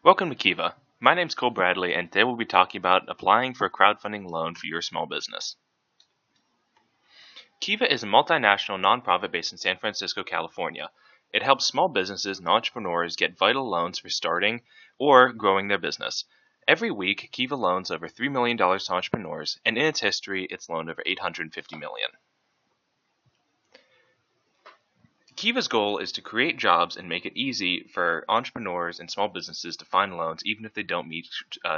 Welcome to Kiva. My name's Cole Bradley, and today we'll be talking about applying for a crowdfunding loan for your small business. Kiva is a multinational nonprofit based in San Francisco, California. It helps small businesses and entrepreneurs get vital loans for starting or growing their business. Every week, Kiva loans over $3 million to entrepreneurs, and in its history, it's loaned over $850 million. Kiva's goal is to create jobs and make it easy for entrepreneurs and small businesses to find loans even if they don't meet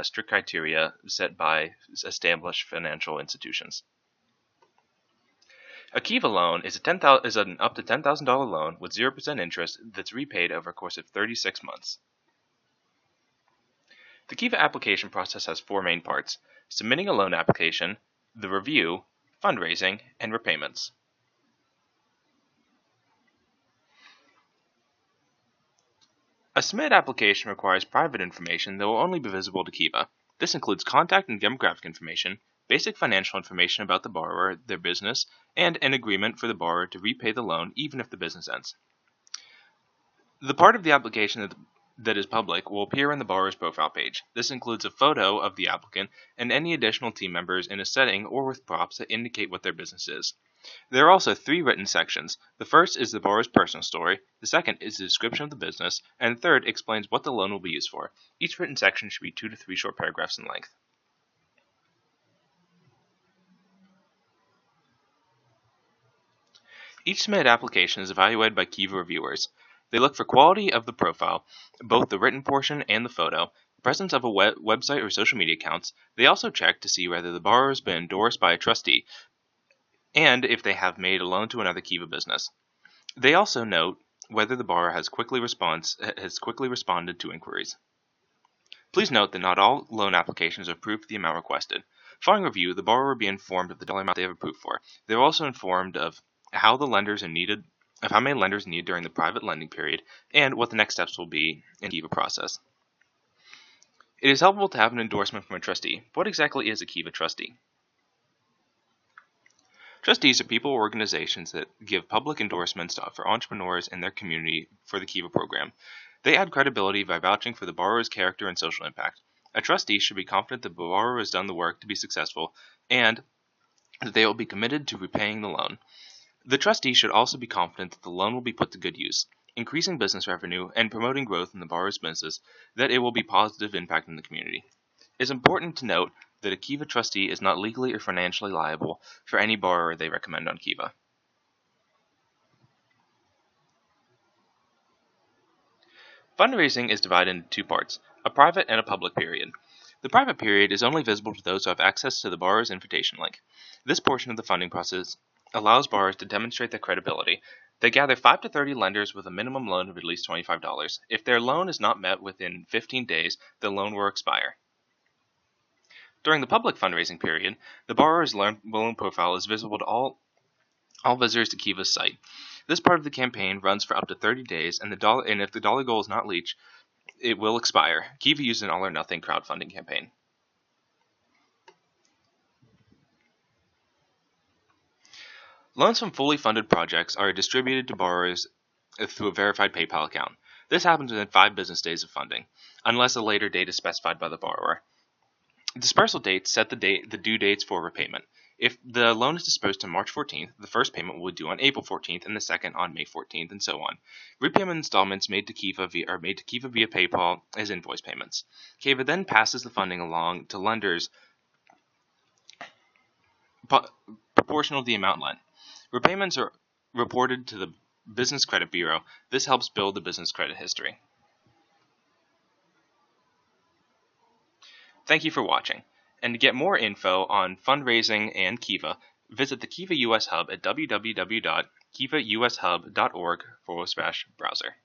strict criteria set by established financial institutions. A Kiva loan is an up to $10,000 loan with 0% interest that's repaid over a course of 36 months. The Kiva application process has four main parts: submitting a loan application, the review, fundraising, and repayments. A submitted application requires private information that will only be visible to Kiva. This includes contact and demographic information, basic financial information about the borrower, their business, and an agreement for the borrower to repay the loan even if the business ends. The part of the application that is public will appear on the borrower's profile page. This includes a photo of the applicant and any additional team members in a setting or with props that indicate what their business is. There are also three written sections. The first is the borrower's personal story, the second is the description of the business, and the third explains what the loan will be used for. Each written section should be 2 to 3 short paragraphs in length. Each submitted application is evaluated by Kiva reviewers. They look for quality of the profile, both the written portion and the photo, the presence of a website or social media accounts. They also check to see whether the borrower has been endorsed by a trustee, and if they have made a loan to another Kiva business. They also note whether the borrower has quickly responded to inquiries. Please note that not all loan applications are approved for the amount requested. Following review, the borrower will be informed of the dollar amount they have approved for. They are also informed of how many lenders are needed during the private lending period, and what the next steps will be in the Kiva process. It is helpful to have an endorsement from a trustee. What exactly is a Kiva trustee? Trustees are people or organizations that give public endorsements for entrepreneurs in their community for the Kiva program. They add credibility by vouching for the borrower's character and social impact. A trustee should be confident that the borrower has done the work to be successful and that they will be committed to repaying the loan. The trustee should also be confident that the loan will be put to good use, increasing business revenue and promoting growth in the borrower's business, that it will be positive impact in the community. It is important to note that a Kiva trustee is not legally or financially liable for any borrower they recommend on Kiva. Fundraising is divided into two parts, a private and a public period. The private period is only visible to those who have access to the borrower's invitation link. This portion of the funding process allows borrowers to demonstrate their credibility. They gather 5 to 30 lenders with a minimum loan of at least $25. If their loan is not met within 15 days, the loan will expire. During the public fundraising period, the borrower's loan profile is visible to all visitors to Kiva's site. This part of the campaign runs for up to 30 days, and if the dollar goal is not reached, it will expire. Kiva uses an all-or-nothing crowdfunding campaign. Loans from fully funded projects are distributed to borrowers through a verified PayPal account. This happens within 5 business days of funding, unless a later date is specified by the borrower. Dispersal dates set the due dates for repayment. If the loan is dispersed on March 14th, the first payment will be due on April 14th and the second on May 14th, and so on. Repayment installments made to Kiva via PayPal as invoice payments. Kiva then passes the funding along to lenders proportional to the amount lent. Repayments are reported to the Business Credit Bureau. This helps build the business credit history. Thank you for watching, and to get more info on fundraising and Kiva, visit the Kiva US Hub at www.kivaushub.org/browser.